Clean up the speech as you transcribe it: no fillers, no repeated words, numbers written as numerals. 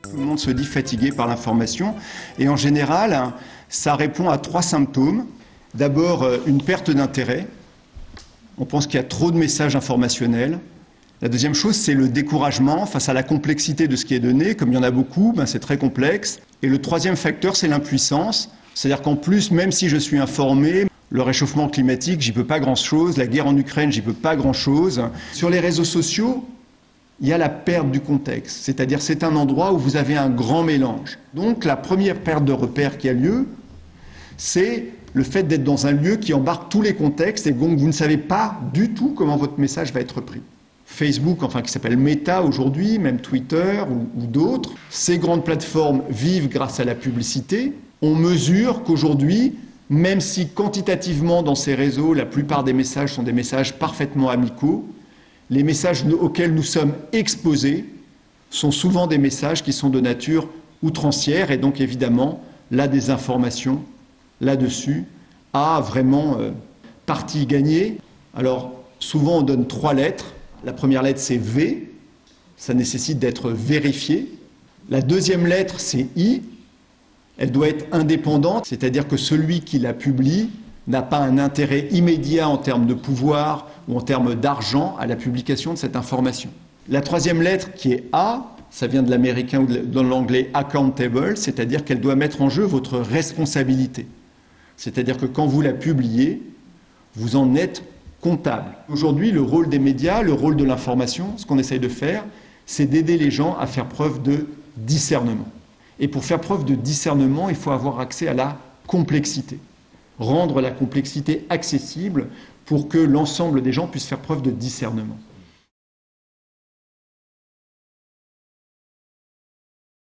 Tout le monde se dit fatigué par l'information et en général, ça répond à 3 symptômes. D'abord, une perte d'intérêt. On pense qu'il y a trop de messages informationnels. La deuxième chose, c'est le découragement face à la complexité de ce qui est donné. Comme il y en a beaucoup, c'est très complexe. Et le troisième facteur, c'est l'impuissance. C'est-à-dire qu'en plus, même si je suis informé, le réchauffement climatique, j'y peux pas grand-chose. La guerre en Ukraine, j'y peux pas grand-chose. Sur les réseaux sociaux, il y a la perte du contexte. C'est-à-dire c'est un endroit où vous avez un grand mélange. Donc la première perte de repère qui a lieu, c'est le fait d'être dans un lieu qui embarque tous les contextes et donc vous ne savez pas du tout comment votre message va être pris. Facebook, qui s'appelle Meta aujourd'hui, même Twitter ou d'autres, ces grandes plateformes vivent grâce à la publicité. On mesure qu'aujourd'hui, même si quantitativement dans ces réseaux, la plupart des messages sont des messages parfaitement amicaux, les messages auxquels nous sommes exposés sont souvent des messages qui sont de nature outrancière et donc évidemment la désinformation là-dessus a vraiment partie gagnée. Alors souvent on donne 3 lettres. La première lettre c'est V, ça nécessite d'être vérifié. La deuxième lettre c'est I, elle doit être indépendante, c'est-à-dire que celui qui la publie n'a pas un intérêt immédiat en termes de pouvoir ou en termes d'argent à la publication de cette information. La troisième lettre qui est A, ça vient de l'américain ou de l'anglais accountable, c'est-à-dire qu'elle doit mettre en jeu votre responsabilité. C'est-à-dire que quand vous la publiez, vous en êtes comptable. Aujourd'hui, le rôle des médias, le rôle de l'information, ce qu'on essaye de faire, c'est d'aider les gens à faire preuve de discernement. Et pour faire preuve de discernement, il faut avoir accès à la complexité. Rendre la complexité accessible pour que l'ensemble des gens puissent faire preuve de discernement.